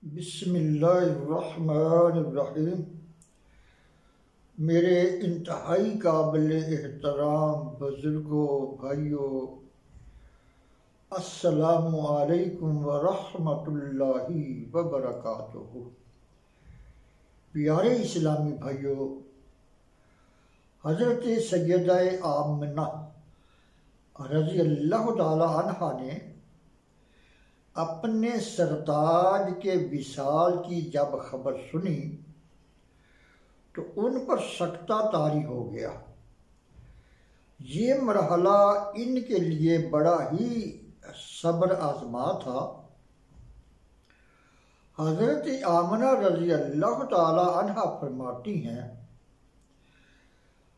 बिस्मिल्लाहिर्रहमानिर्रहीम। मेरे इंतहाई काबिल एहतराम बुजुर्गों, भाइयों, अस्सलामु अलैकुम व रहमतुल्लाहि व बरकातुहू। प्यारे इस्लामी भाइयों, हज़रत सैयदा आमना रज़ी अल्लाह ताला अन्हा ने अपने सरताज के विसाल की जब खबर सुनी तो उन पर सकता तारी हो गया। ये मरहला इनके लिए बड़ा ही सब्र आजमा था। हज़रत आमना रज़ी अल्लाह ताला अन्हा फरमाती हैं,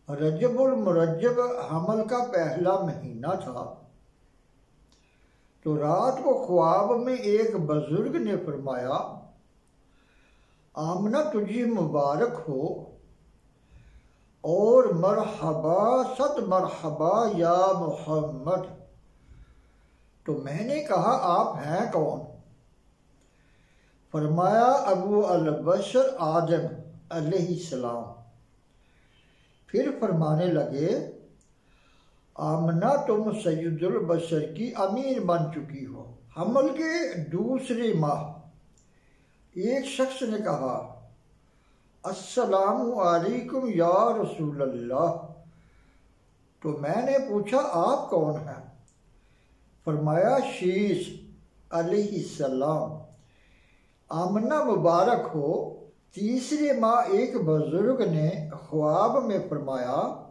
रजबुल मुरज्जब हमल का पहला महीना था तो रात को ख्वाब में एक बुजुर्ग ने फरमाया, आमना तुझे मुबारक हो और मरहबा सद मरहबा या मोहम्मद। तो मैंने कहा, आप हैं कौन? फरमाया, अबू अल बशर आदम अलैहिस्सलाम। फिर फरमाने लगे, आमना तुम सैयदुल बशर की अमीर बन चुकी हो। हमल के दूसरे माह एक शख्स ने कहा, अस्सलामु अलैकुम या रसूल अल्लाह। तो मैंने पूछा, आप कौन हैं? फरमाया, शीश अलैहिस्सलाम। आमना मुबारक हो। तीसरे माह एक बुजुर्ग ने ख्वाब में फरमाया,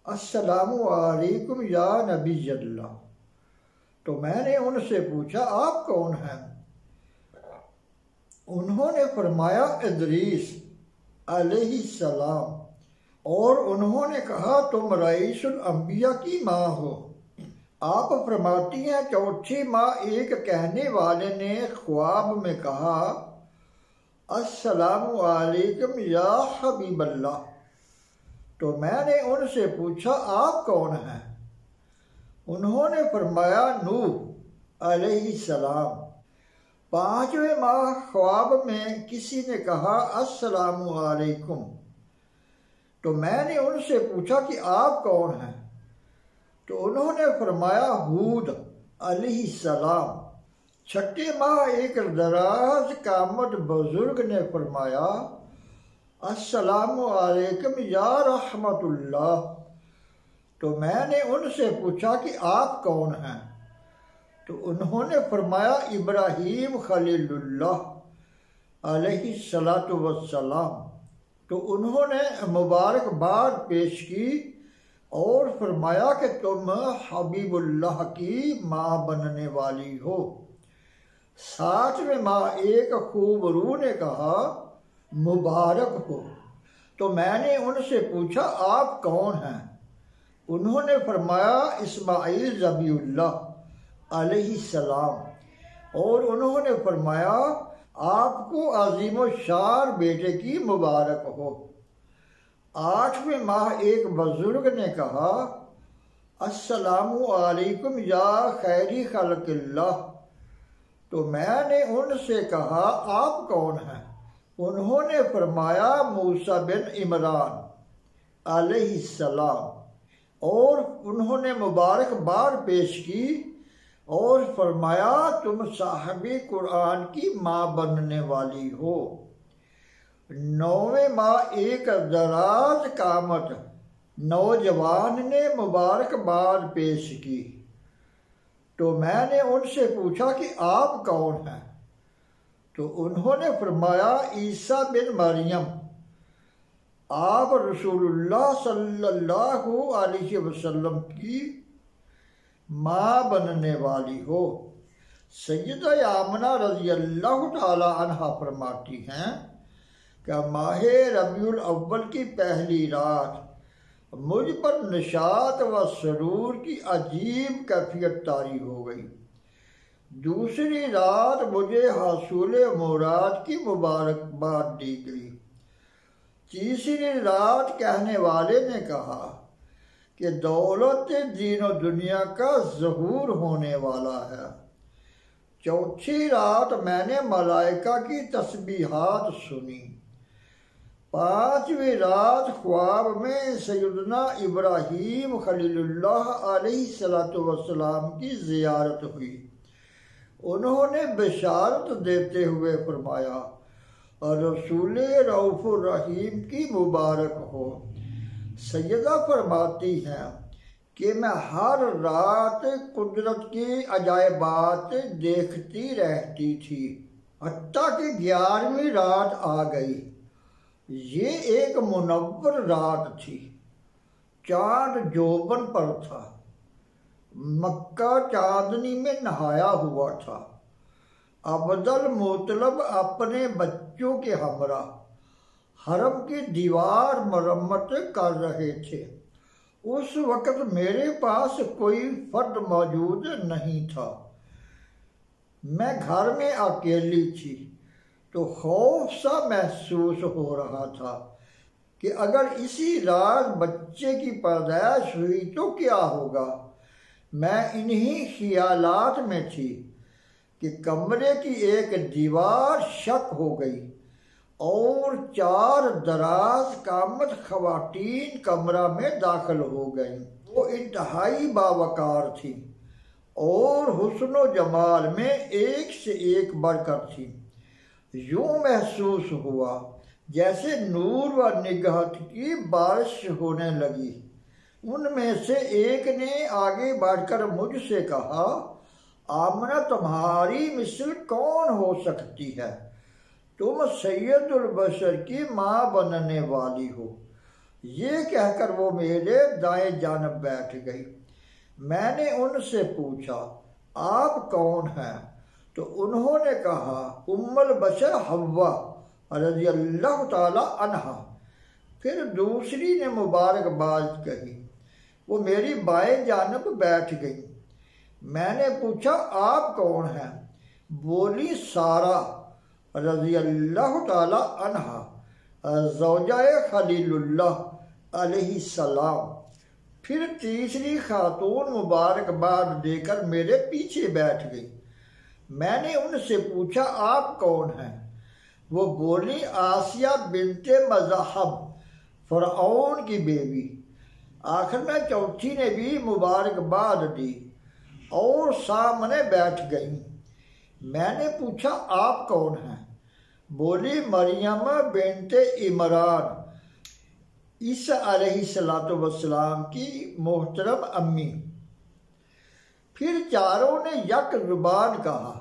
अस्सलामु अलैकुम या नबी अल्लाह। तो मैंने उनसे पूछा, आप कौन हैं? उन्होंने फरमाया, इदरीस अलैहिस्सलाम। और उन्होंने कहा, तुम रईसुल अंबिया की माँ हो। आप फरमाती हैं, चौथी माँ एक कहने वाले ने ख्वाब में कहा, अस्सलामु अलैकुम या हबीबल्लाह। तो मैंने उनसे पूछा, आप कौन हैं? उन्होंने फरमाया, नूह अलैहिस्सलाम। पांचवें माह ख्वाब में किसी ने कहा, अस्सलामु अलैकुम। तो मैंने उनसे पूछा कि आप कौन हैं? तो उन्होंने फरमाया, हूद अलैहिस्सलाम। छठे माह एक दराज कामत बुजुर्ग ने फरमाया, अस्सलामु अलैकुम या रहमतुल्लाह। तो मैंने उनसे पूछा कि आप कौन हैं? तो उन्होंने फरमाया, इब्राहीम खलीलुल्लाह अलैहिस्सलातु वस्सलाम। तो उन्होंने मुबारकबाद पेश की और फरमाया कि तुम हबीबुल्लाह की माँ बनने वाली हो। सातवें माह एक खूब रूह ने कहा, मुबारक हो। तो मैंने उनसे पूछा, आप कौन हैं? उन्होंने फरमाया, इस्माइल ज़बीउल्लाह अलैहिस्सलाम। और उन्होंने फरमाया, आपको अजीम शान बेटे की मुबारक हो। आठवें माह एक बुजुर्ग ने कहा, अस्सलामु अलैकुम या खैरी खल्क़िल्लाह। तो मैंने उनसे कहा, आप कौन हैं? उन्होंने फरमाया, मूसा बिन इमरान अलैहिस्सलाम। और उन्होंने मुबारकबाद पेश की और फरमाया, तुम साहिबे कुरान की माँ बनने वाली हो। नौवें माह एक दराज कामत नौजवान ने मुबारकबाद पेश की। तो मैंने उनसे पूछा कि आप कौन हैं? तो उन्होंने फरमाया, ईसा बिन मरियम। आप रसूलुल्लाह सल्लल्लाहु अलैहि वसल्लम की माँ बनने वाली हो। सैयदा आमना रज़ी अल्लाह ताला अन्हा फरमाती हैं कि माह रबीउल अव्वल की पहली रात मुझ पर निशात व सरूर की अजीब कैफियत तारी हो गई। दूसरी रात मुझे हासूल मुराद की मुबारकबाद दी गई। तीसरी रात कहने वाले ने कहा कि दौलत दीन और दुनिया का ज़हूर होने वाला है। चौथी रात मैंने मलाइका की तस्बीहात सुनी। पांचवी रात ख्वाब में सैयदना इब्राहीम खलीलुल्लाह अलैहिस्सलातु वस्सलाम की ज़ियारत हुई। उन्होंने बशारत देते हुए फरमाया, और रसूल रऊफ़ुर रहीम की मुबारक हो। सैयदा फरमाती हैं कि मैं हर रात कुदरत की अजायबात देखती रहती थी, हत्ता कि 11वीं रात आ गई। ये एक मुनव्वर रात थी। चाँद जोबन पर था। मक्का चांदनी में नहाया हुआ था। अब्दुल मुत्तलब अपने बच्चों के हमरा हरम की दीवार मरम्मत कर रहे थे। उस वक़्त मेरे पास कोई फर्द मौजूद नहीं था। मैं घर में अकेली थी, तो खौफ सा महसूस हो रहा था कि अगर इसी रात बच्चे की पैदाइश हुई तो क्या होगा। मैं इन्हीं ख्यालात में थी कि कमरे की एक दीवार शक हो गई और 4 दराज कामत खवातीन कमरा में दाखिल हो गईं। वो इंतहाई बावकार थी और हुस्न व जमाल में एक से एक बढ़कर थी। यूं महसूस हुआ जैसे नूर व निगाहत की बारिश होने लगी। उनमें से एक ने आगे बढ़कर मुझसे कहा, आमना तुम्हारी मिसल कौन हो सकती है? तुम सैयदुल बशर की माँ बनने वाली हो। ये कहकर वो मेरे दाएं जानब बैठ गई। मैंने उनसे पूछा, आप कौन हैं? तो उन्होंने कहा, उम्मुल बशर हव्वा रज़ी अल्लाह ताला अन्हा। फिर दूसरी ने मुबारकबाद कही। वो मेरी बाएं जानब बैठ गई। मैंने पूछा, आप कौन हैं? बोली, सारा रज़ी अल्लाह ताला अन्हा, ज़ौजाए खलीलुल्लाह अलैहिस्सलाम। फिर तीसरी खातून मुबारकबाद देकर मेरे पीछे बैठ गई। मैंने उनसे पूछा, आप कौन हैं? वो बोली, आसिया बिनते मज़हब, फ़िरऔन की बेबी। आखिर में चौथी ने भी मुबारकबाद दी और सामने बैठ गई। मैंने पूछा, आप कौन हैं? बोली, मरियम बिनते इमरान, ईसा अलैहिस्सलातु वस्सलाम की मोहतरम अम्मी। फिर चारों ने यक ज़ुबान कहा,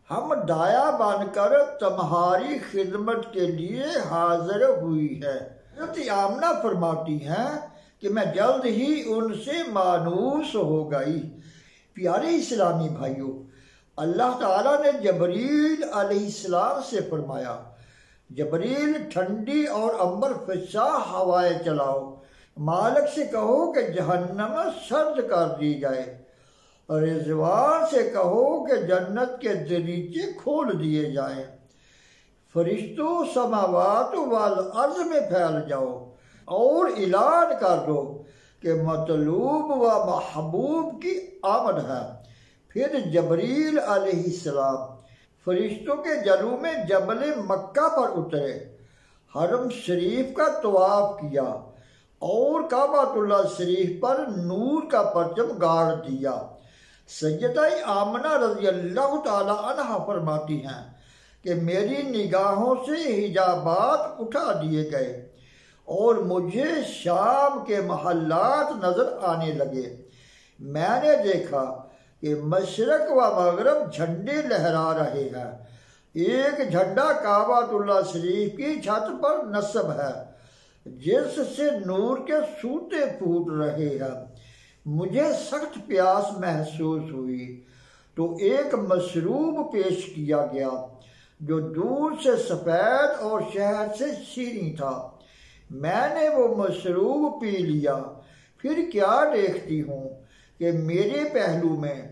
हम दाया बनकर तुम्हारी खिदमत के लिए हाजिर हुई है। हज़रत आमना फरमाती हैं कि मैं जल्द ही उनसे मानूस हो गई। प्यारे इस्लामी भाइयों, अल्लाह ताला ने जबरील अलैहिस्सलाम से फरमाया, जबरील ठंडी और अंबर फिजा हवाएं चलाओ, मालिक से कहो कि जहन्नम सर्द कर दी जाए, और रिजवान से कहो कि जन्नत के दरीचे खोल दिए जाएं। फरिश्तों समावात वाल अर्ज में फैल जाओ और ऐलान कर दो कि मतलूब व महबूब की आमद है। फिर जबरील अलैहिस्सलाम फरिश्तों के जलू में जबल मक्का पर उतरे, हरम शरीफ का तवाफ किया और काबातुल्लाह शरीफ पर नूर का परचम गाड़ दिया। सैयदा आमना रज़ी अल्लाह ताला अन्हा फरमाती हैं कि मेरी निगाहों से हिजाबात उठा दिए गए और मुझे शाम के महल्लात नजर आने लगे। मैंने देखा कि मशरक व मगरब झंडे लहरा रहे हैं। एक झंडा काबातुल्लाह शरीफ की छत पर नस्ब है, जिससे नूर के सूते फूट रहे हैं। मुझे सख्त प्यास महसूस हुई तो एक मशरूब पेश किया गया जो दूर से सफ़ेद और शहद से शीरी था। मैंने वो मशरूब पी लिया। फिर क्या देखती हूँ कि मेरे पहलू में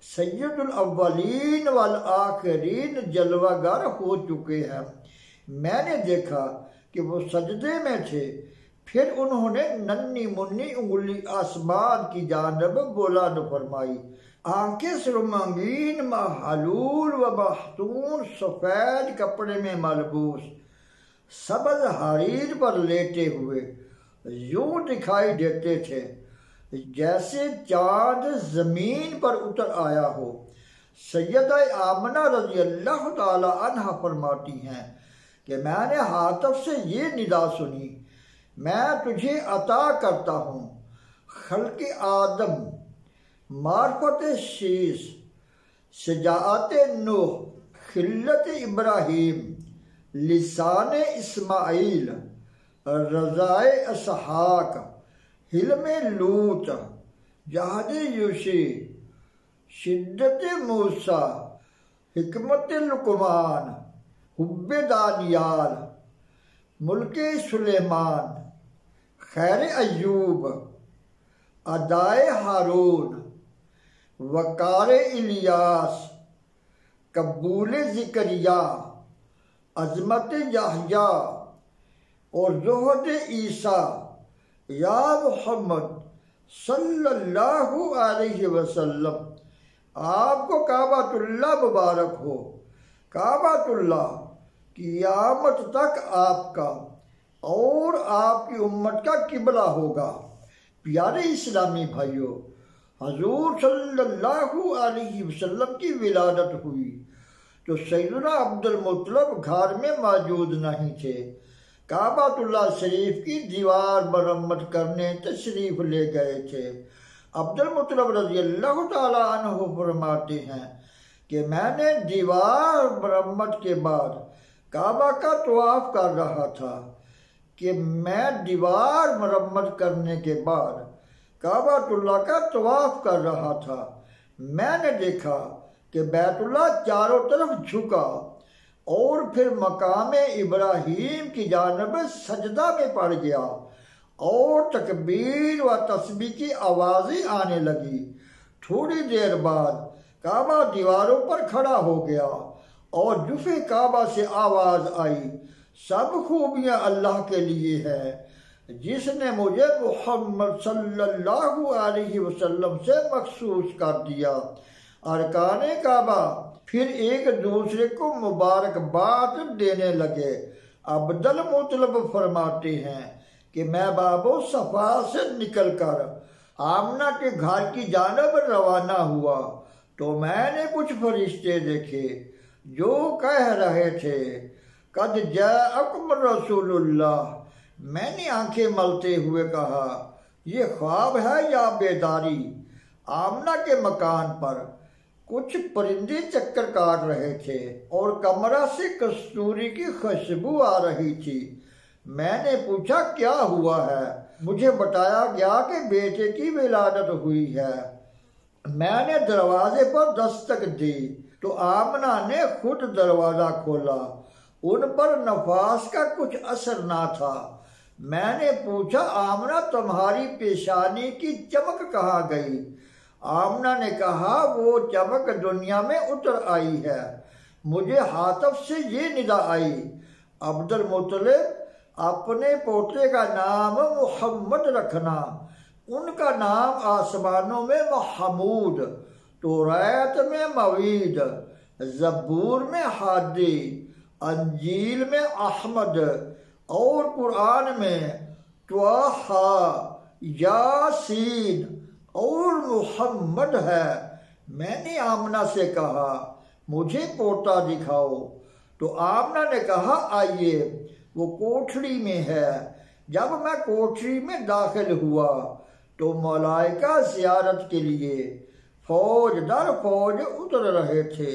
सैयदुल अव्वलीन वल आखिरीन जलवागर हो चुके हैं। मैंने देखा कि वो सजदे में थे। फिर उन्होंने नन्ही मुन्नी उंगली आसमान की जानब बुलंद फरमाई, आंखें सुरमगीन महलूल व महतून सफ़ेद कपड़े में मलबूस सबज हरीर पर लेटे हुए यूं दिखाई देते थे जैसे चाँद ज़मीन पर उतर आया हो। सैयदा आमना रज़ी अल्लाह ताला अन्हा फरमाती हैं कि मैंने हातिफ से ये निदा सुनी, मैं तुझे अता करता हूँ खल्क़ आदम, मार्फत शीस, शजाअत नूह, खिल्लत इब्राहीम, लिसान इस्माइल, रज़ाए इसहाक, हिल्म लूत, जहाद यूशी, शिद्दत मूसा, हिकमत लुकमान, हुब्बे दानियाल, मुल्के सुलेमान, खैर अयूब, अदाए हारून, वकार इलियास, कबूल ज़िकरिया, अज़मत याहया और ज़ुहद ईसा। या मुहम्मद सल्लल्लाहु अलैहि वसल्लम, आपको काबतुल्लाह मुबारक हो। काबतुल्लाह क़यामत तक आपका और आपकी उम्मत का किबला होगा। प्यारे इस्लामी भाइयों, हजूर सल्लल्लाहु अलैहि वसल्लम की विलादत हुई तो सैयदना अब्दुल मुत्तलिब घर में मौजूद नहीं थे। काबतुल्लाह शरीफ की दीवार मरम्मत करने तशरीफ ले गए थे। अब्दुल मुत्तलिब रज़ी अल्लाह ताला अन्हु फरमाते हैं कि मैंने दीवार मरम्मत के बाद काबा का तवाफ कर रहा था कि मैं दीवार मरम्मत करने के बाद काबतुल्लाह का तवाफ कर रहा था। मैंने देखा कि बैतुल्लाह चारों तरफ झुका और फिर मकाम इब्राहीम की जानिब सजदा में पड़ गया और तकबीर व तस्बीह की आवाज़ें आने लगी। थोड़ी देर बाद काबा दीवारों पर खड़ा हो गया और जुफ़े काबा से आवाज़ आई, सब खूबियाँ अल्लाह के लिए है जिसने मुझे मुहम्मद सल्लल्लाहु अलैहि वसल्लम से मखसूस कर दिया। अरकाने काबा फिर एक दूसरे को मुबारकबाद देने लगे। अब्दुल मुत्तलिब फरमाते हैं कि मैं बाबो सफ़ा से निकलकर आमना के घर की जानब रवाना हुआ तो मैंने कुछ फरिश्ते देखे जो कह रहे थे, कद जाअकुम रसूलुल्लाह। मैंने आंखें मलते हुए कहा, ये ख्वाब है या बेदारी। आमना के मकान पर कुछ परिंदे चक्कर काट रहे थे और कमरा से कस्तूरी की खुशबू आ रही थी। मैंने पूछा क्या हुआ है। मुझे बताया गया कि बेटे की विलादत हुई है। मैंने दरवाजे पर दस्तक दी तो आमना ने खुद दरवाज़ा खोला। उन पर नफास का कुछ असर ना था। मैंने पूछा, आमना तुम्हारी पेशानी की चमक कहाँ गई? आमना ने कहा, वो चमक दुनिया में उतर आई है। मुझे हातिफ से ये निदा आई, अब्दुल मुत्तलिब अपने पोते का नाम मुहम्मद रखना। उनका नाम आसमानों में महमूद, तौरात में मवीद, ज़बूर में हादी, अंजील में अहमद और कुरान में त्वाहा, यासीन और मुहम्मद है। मैंने आमना से कहा, मुझे पोता दिखाओ। तो आमना ने कहा, आइए, वो कोठरी में है। जब मैं कोठरी में दाखिल हुआ तो मलाइका ज़ियारत के लिए फौज दर फौज उतर रहे थे।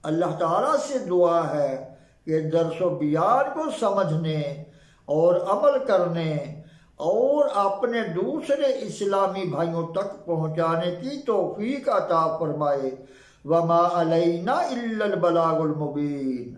अल्लाह ताला से दुआ है कि दर्सो बयान को समझने और अमल करने और अपने दूसरे इस्लामी भाइयों तक पहुँचाने की तौफीक अता फरमाए। वमा अलैना इल्लल बलागुल मुबीन।